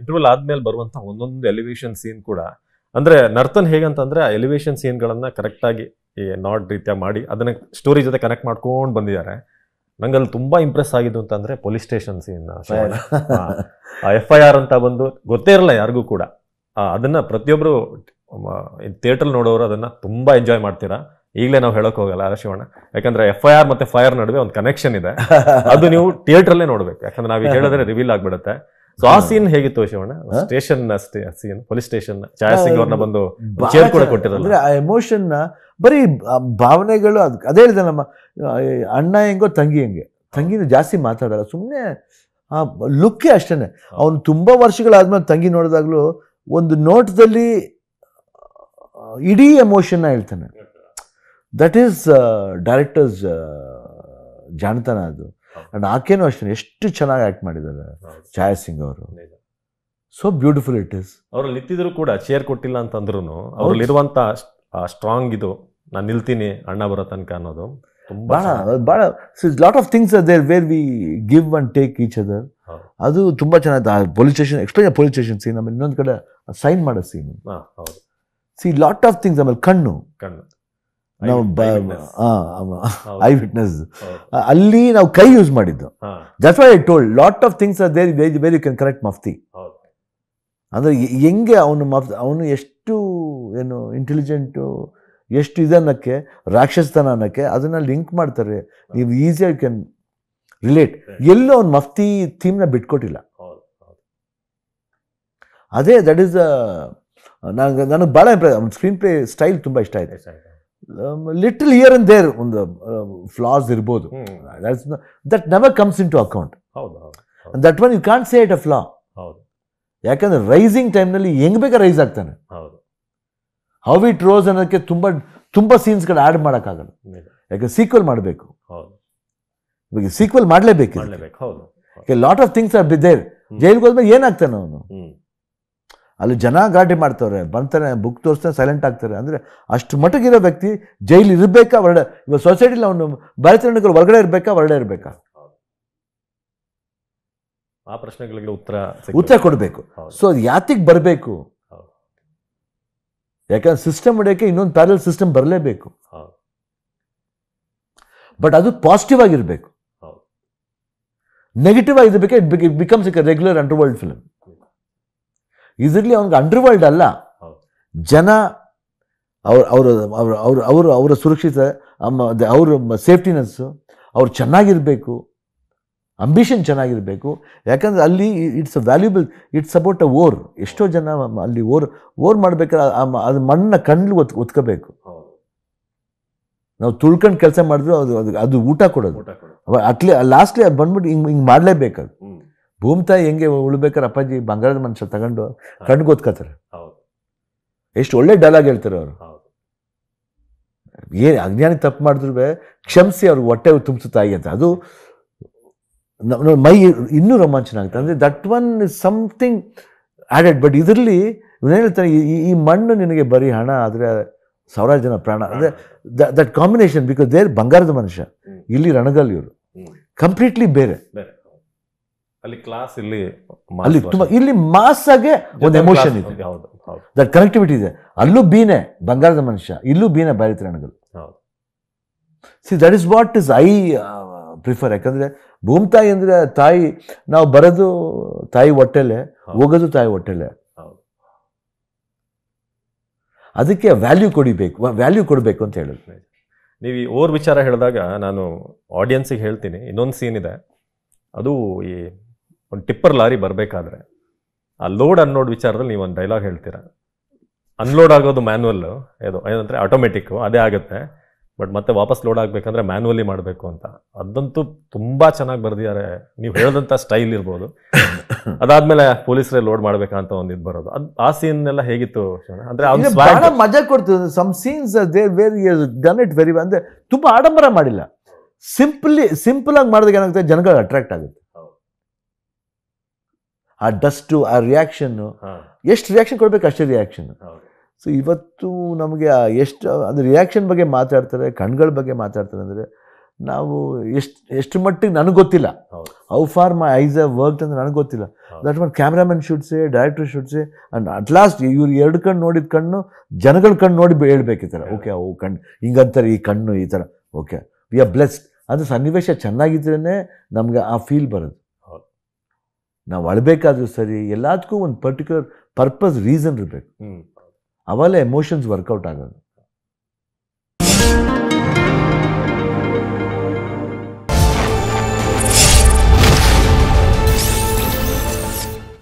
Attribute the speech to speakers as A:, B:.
A: Interval ಆದ್ಮೇಲೆ ಬರುವಂತ ಒಂದೊಂದು ಎಲಿವೇಶನ್ ಸೀನ್ ಕೂಡ ಅಂದ್ರೆ ನರ್ತನ್ ಹೇಗಂತಂದ್ರೆ ಆ ಎಲಿವೇಶನ್ ಸೀನ್ಗಳನ್ನ ಕರೆಕ್ಟ್ ಆಗಿ ಈ ನಾಡ್ ರೀತಿಯ ಮಾಡಿ ಅದನ್ನ ಸ್ಟೋರಿ ಜೊತೆ ಕನೆಕ್ಟ್ ಮಾಡ್ಕೊಂಡು ಬಂದಿದ್ದಾರೆ. ನಂಗೆ ಅಲ್ಲಿ ತುಂಬಾ ಇಂಪ್ರೆಸ್ ಆಗಿದ್ದು ಅಂತಂದ್ರೆ ಪೊಲೀಸ್ ಸ್ಟೇಷನ್ ಸೀನ್, FIR ಅಂತ ಬಂದು ಗೊತ್ತೇ ಇರಲ್ಲ ಯಾರಿಗೂ ಕೂಡ. ಅದನ್ನ ಪ್ರತಿಯೊಬ್ರು ಥಿಯೇಟರ್ ನೋಡೋರು ಅದನ್ನ ತುಂಬಾ ಎಂಜಾಯ್ ಮಾಡ್ತೀರಾ. ಈಗಲೇ ನಾವು ಹೇಳಕ್ ಹೋಗಲ್ಲ ಶಿವಣ್ಣ, ಯಾಕಂದ್ರೆ FIR ಮತ್ತೆ ಫೈರ್ ನಡುವೆ ಒಂದು ಕನೆಕ್ಷನ್ ಇದೆ. ಅದು ನೀವು ಥಿಯೇಟರ್ ಅಲ್ಲೇ ನೋಡ್ಬೇಕು, ಯಾಕಂದ್ರೆ ನಾವ್ ಹೇಳಿದ್ರೆ ರಿವೀಲ್ ಆಗ್ಬಿಡುತ್ತೆ. ಸೊ ಆ ಸೀನ್ ಹೇಗಿತ್ತು Shivanna? Station scene, police station, Chhaya Singh ಅವ್ರನ್ನ ಬಂದು ಚೇರ್ ಕೂಡ ಕೊಟ್ಟಿರಲ್ಲ.
B: ಆ ಎಮೋಷನ್ ಬರೀ ಭಾವನೆಗಳು ಅದೇ ಹೇಳಿದೆ, ನಮ್ಮ ಅಣ್ಣ ಹೆಂಗೋ ತಂಗಿ ಹೆಂಗೆ, ತಂಗಿನೂ ಜಾಸ್ತಿ ಮಾತಾಡಲ್ಲ, ಸುಮ್ಮನೆ ಆ ಲುಕ್ಕೇ ಅಷ್ಟೇನೆ. ಅವನು ತುಂಬಾ ವರ್ಷಗಳಾದ್ಮೇಲೆ ತಂಗಿ ನೋಡಿದಾಗ್ಲೂ ಒಂದು ನೋಟದಲ್ಲಿ ಇಡೀ ಎಮೋಷನ್ನ ಹೇಳ್ತಾನೆ. ದಟ್ ಈಸ್ ಡೈರೆಕ್ಟರ್ಸ್ ಜಾಣತನ ಅದು. ಅಂಡ್ ಆಕೆನೂ ಅಷ್ಟೇ ಎಷ್ಟು ಚೆನ್ನಾಗಿ ಆಕ್ಟ್ ಮಾಡಿದ್ದಾರೆ ಛಾಯಾ ಸಿಂಗ್ ಅವರು. So beautiful it is.
A: ಅವ್ರಲ್ಲಿ ನಿಂತಿದ್ರು ಕೂಡ ಚೇರ್ ಕೊಟ್ಟಿಲ್ಲ ಅಂತಂದ್ರು ಅವ್ರಲ್ಲಿರುವಂತ ಸ್ಟ್ರಾಂಗ್ ಇದು, ನಾನು ನಿಲ್ತೀನಿ ಅಣ್ಣ ಬರೋ ತನಕ ಅನ್ನೋದು
B: ಭಾಳ lot of things are there where we give and take each other. ಅದು ತುಂಬಾ ಚೆನ್ನಾಗಿ police station explain police station scene, ಆಮೇಲೆ ಇನ್ನೊಂದು ಕಡೆ ಸೈನ್ ಮಾಡೋ scene, see lot of things. ಆಮೇಲೆ ಕಣ್ಣು ನಾವು ಐ ವಿಟ್ನೆಸ್ ಅಲ್ಲಿ ನಾವು ಕೈ ಯೂಸ್ ಮಾಡಿದ್ದು. That's why I told lot of things are there where you can correct Mufti. ಅಂದ್ರೆ ಹೆಂಗೆ ಅವನು ಎಷ್ಟು ಏನು ಇಂಟೆಲಿಜೆಂಟು, ಎಷ್ಟು ಇದನ್ನಕ್ಕೆ ರಾಕ್ಷಸತನ ಅನ್ನಕ್ಕೆ ಅದನ್ನ ಲಿಂಕ್ ಮಾಡ್ತಾರೆ. ನೀವು ಈಸಿಯಾಗಿ ಕ್ಯಾನ್ ರಿಲೇಟ್. ಎಲ್ಲೂ ಅವ್ನು ಮಫ್ತಿ ಥೀಮ್ನ ಬಿಟ್ಕೊಟ್ಟಿಲ್ಲ. ಅದೇ ದಟ್ ಈಸ್ ನನಗೆ ಭಾಳ ಸ್ಕ್ರೀನ್ ಪ್ಲೇ ಸ್ಟೈಲ್ ತುಂಬ ಇಷ್ಟ ಆಯ್ತು. ಲಿಟಲ್ ಹಿಯರ್ ಅಂಡ್ ದೇರ್ ಒಂದು ಫ್ಲಾಸ್ ಇರ್ಬೋದು, that never comes into account. That one you can't say it a flaw. ಯಾಕಂದ್ರೆ ರೈಸಿಂಗ್ ಟೈಮ್ನಲ್ಲಿ ಹೆಂಗ್ ಬೇಕಾ ರೈಸ್ ಆಗ್ತಾನೆ. ಹೌ ಇಟ್ ರೋಸ್ ಅನ್ನೋಕ್ಕೆ ತುಂಬಾ ಸೀನ್ಸ್ಗಳು ಆ್ಯಡ್ ಮಾಡೋಕ್ಕಾಗಲ್ಲ, ಯಾಕೆ ಸೀಕ್ವೆಲ್ ಮಾಡಬೇಕು. ಇವಾಗ ಸೀಕ್ವೆಲ್ ಮಾಡಲೇಬೇಕು. Lot of things are there. ಜೈಲ್ಗೆ ಹೋದ್ಮೇಲೆ ಏನಾಗ್ತಾನೆ ಅವನು, ಅಲ್ಲಿ ಜನ ಗಾಡಿ ಮಾಡ್ತವ್ರೆ, ಬರ್ತಾನೆ, ಬುಕ್ ತೋರಿಸ್ತಾನೆ, ಸೈಲೆಂಟ್ ಆಗ್ತಾರೆ. ಅಂದರೆ ಅಷ್ಟು ಮಟ್ಟಿಗಿರೋ ವ್ಯಕ್ತಿ ಜೈಲ್ ಇರಬೇಕಾ ಹೊರಡೆ? ಇವಾಗ ಸೊಸೈಟಿಲಿ ಅವನು ಭಾರತೀಯ ಹೊರಗಡೆ ಇರಬೇಕಾ ಹೊರಗಡೆ ಇರಬೇಕಾ?
A: ಆ ಪ್ರಶ್ನೆಗಳಿಗೆ
B: ಉತ್ತರ ಕೊಡಬೇಕು. ಸೊ ಅದು ಯಾತಿಗೆ ಬರಬೇಕು? ಯಾಕಂದ್ರೆ ಸಿಸ್ಟಮ್ ಹೊಡೆಯೋಕ್ಕೆ ಇನ್ನೊಂದು ಪ್ಯಾರಲ್ ಸಿಸ್ಟಮ್ ಬರಲೇಬೇಕು. ಬಟ್ ಅದು ಪಾಸಿಟಿವ್ ಆಗಿರ್ಬೇಕು. ನೆಗೆಟಿವ್ ಆಗಿರ್ಬೇಕು, it becomes A regular under world film. ಇದರಲ್ಲಿ ಅವ್ನಿಗೆ ಅಂಡರ್ ವರ್ಲ್ಡ್ ಅಲ್ಲ, ಜನ ಅವರ ಸುರಕ್ಷಿತ, ಅವ್ರ ಸೇಫ್ಟಿನೆಸ್ಸು, ಅವ್ರು ಚೆನ್ನಾಗಿರ್ಬೇಕು, ಅಂಬಿಷನ್ ಚೆನ್ನಾಗಿರಬೇಕು. ಯಾಕಂದ್ರೆ ಅಲ್ಲಿ it's a valuable, it's about a or. ಎಷ್ಟೋ ಜನ ಅಲ್ಲಿ ಓರ್ ಮಾಡ್ಬೇಕಾದ್ರೆ ಅದು ಮಣ್ಣನ್ನ ಕಣ್ಣು ಒತ್ಕೋಬೇಕು. ನಾವು ತುಳ್ಕೊಂಡು ಕೆಲಸ ಮಾಡಿದ್ರು ಅದು ಊಟ ಕೊಡೋದು. ಲಾಸ್ಟ್ಲಿ ಅದು ಬಂದ್ಬಿಟ್ಟು ಹಿಂಗೆ ಮಾಡಲೇಬೇಕು. ಭೂಮಿತಾಯಿ ಹೆಂಗೆ ಉಳ್ಬೇಕಾರೆ ಅಪ್ಪಾಜಿ ಬಂಗಾರದ ಮನುಷ್ಯ ತಗೊಂಡು ಕಣ್ಣಿಗೆ ಒತ್ಕೋತಾರೆ. ಎಷ್ಟು ಒಳ್ಳೆ ಡೈಲಾಗ್ ಹೇಳ್ತಾರೆ ಅವರು. ಏನು ಅಜ್ಞಾನಿ ತಪ್ಪು ಮಾಡಿದ್ರು ಕ್ಷಮಿಸಿ ಅವ್ರಿಗೆ ಹೊಟ್ಟೆ ತುಂಬಿಸು ತಾಯಿ ಅಂತ. ಅದು ಮೈ ಇನ್ನೂ ರೋಮಾಂಚನ ಆಗುತ್ತೆ. ಅಂದರೆ that one is something added. But ಇದರಲ್ಲಿ ಇವನು ಹೇಳ್ತಾನೆ, ಈ ಮಣ್ಣು ನಿನಗೆ ಬರೀ ಹಣ ಆದರೆ ಸಾವಿರಾರು ಜನ ಪ್ರಾಣ. ಅಂದರೆ ದಟ್ ಕಾಂಬಿನೇಷನ್, ಬಿಕಾಸ್ ದೇರ್ ಬಂಗಾರದ ಮನುಷ್ಯ, ಇಲ್ಲಿ ರಣಗಲ್ ಇವರು ಕಂಪ್ಲೀಟ್ಲಿ ಬೇರೆ.
A: ಅಲ್ಲಿ ಕ್ಲಾಸ್, ಇಲ್ಲಿ
B: ತುಂಬ, ಇಲ್ಲಿ ಮಾಸ್ ಆಗಿ ಒಂದು ಎಮೋಷನ್ ಇದೆ, ದಟ್ ಕನೆಕ್ಟಿವಿಟಿ ಇದೆ. ಅಲ್ಲೂ ಬೀನೆ ಬಂಗಾರದ ಮನುಷ್ಯ, ಇಲ್ಲೂ ಬೀನೆ ಭಾರತೀಯ Ranagal. See that is what is I prefer. ಯಾಕಂದರೆ ಭೂಮಿತಾಯಿ ಅಂದರೆ ತಾಯಿ, ನಾವು ಬರೋದು ತಾಯಿ ಹೊಟ್ಟೆಲೆ, ಹೋಗೋದು ತಾಯಿ ಹೊಟ್ಟೆಲೆ. ಅದಕ್ಕೆ ವ್ಯಾಲ್ಯೂ ಕೊಡಬೇಕು ಅಂತ ಹೇಳಿದ್ರು.
A: ನೀವು ಈ ಓರ್ ವಿಚಾರ ಹೇಳಿದಾಗ ನಾನು ಆಡಿಯನ್ಸಿಗೆ ಹೇಳ್ತೀನಿ, ಇನ್ನೊಂದು ಸೀನ್ ಇದೆ. ಅದು ಈ ಒಂದು ಟಿಪ್ಪರ್ ಲಾರಿ ಬರಬೇಕಾದ್ರೆ ಆ ಲೋಡ್ ಅನ್ಲೋಡ್ ವಿಚಾರದಲ್ಲಿ ನೀವು ಒಂದು ಡೈಲಾಗ್ ಹೇಳ್ತೀರಾ. ಅನ್ಲೋಡ್ ಆಗೋದು ಮ್ಯಾನ್ಯಲ್, ಏನಂದರೆ ಆಟೋಮೆಟಿಕ್ಕು ಅದೇ ಆಗುತ್ತೆ, ಬಟ್ ಮತ್ತೆ ವಾಪಸ್ ಲೋಡ್ ಆಗಬೇಕಂದ್ರೆ ಮ್ಯಾನ್ಯಲಿ ಮಾಡಬೇಕು ಅಂತ. ಅದಂತೂ ತುಂಬ ಚೆನ್ನಾಗಿ ಬರೆದಿದ್ದಾರೆ. ನೀವು ಹೇಳಿದಂಥ ಸ್ಟೈಲ್ ಇರ್ಬೋದು. ಅದಾದ್ಮೇಲೆ ಪೊಲೀಸರೇ ಲೋಡ್ ಮಾಡ್ಬೇಕಂತ ಒಂದು ಇದು ಬರೋದು, ಆ ಸೀನ್ ಎಲ್ಲ ಹೇಗಿತ್ತು?
B: ಅಂದ್ರೆ ಮಜಾ ಕೊಡ್ತದೆ. Some scenes there where done it very well. ಅಂದ್ರೆ ತುಂಬ ಆಡಂಬರ ಮಾಡಿಲ್ಲ, ಸಿಂಪಲ್ ಆಗಿ ಮಾಡಿದಾಗ ಏನಾಗುತ್ತೆ, ಜನಗಳಿಗೆ ಅಟ್ರಾಕ್ಟ್ ಆಗುತ್ತೆ. ಆ ಡಸ್ಟು, ಆ ರಿಯಾಕ್ಷನ್ನು, ಎಷ್ಟು ರಿಯಾಕ್ಷನ್ ಕೊಡ್ಬೇಕು ಅಷ್ಟೇ ರಿಯಾಕ್ಷನ್. ಸೊ ಇವತ್ತು ನಮಗೆ ಎಷ್ಟು ಅಂದರೆ ರಿಯಾಕ್ಷನ್ ಬಗ್ಗೆ ಮಾತಾಡ್ತಾರೆ, ಕಣ್ಗಳ ಬಗ್ಗೆ ಮಾತಾಡ್ತಾರೆ. ಅಂದರೆ ನಾವು ಎಷ್ಟು ಮಟ್ಟಿಗೆ ನನಗೆ ಗೊತ್ತಿಲ್ಲ, how far my eyes have worked ಅಂತ ನನಗೆ ಗೊತ್ತಿಲ್ಲ. That much cameraman should say, director should say, and at last ಇವ್ರು 2 ಕಣ್ಣು ನೋಡಿದ ಕಣ್ಣು ಜನಗಳ ಕಣ್ಣು ನೋಡಿ ಹೇಳ್ಬೇಕು ಈ ಥರ. ಓಕೆ ಅವು ಕಣ್ಣು ಹಿಂಗಂತಾರೆ, ಈ ಕಣ್ಣು ಈ ಥರ. Okay we are blessed. ಅದು ಸನ್ನಿವೇಶ ಚೆನ್ನಾಗಿದ್ರೇ ನಮಗೆ ಆ ಫೀಲ್ ಬರೋದು. ನಾವು ಅಳಬೇಕಾದ್ರೂ ಸರಿ, ಎಲ್ಲದಕ್ಕೂ ಒಂದು ಪರ್ಟಿಕ್ಯುಲರ್ ಪರ್ಪಸ್, ರೀಸನ್ ಇರಬೇಕು. ಅವೆಲ್ಲ ಎಮೋಷನ್ಸ್ ವರ್ಕೌಟ್ ಆಗೋದು.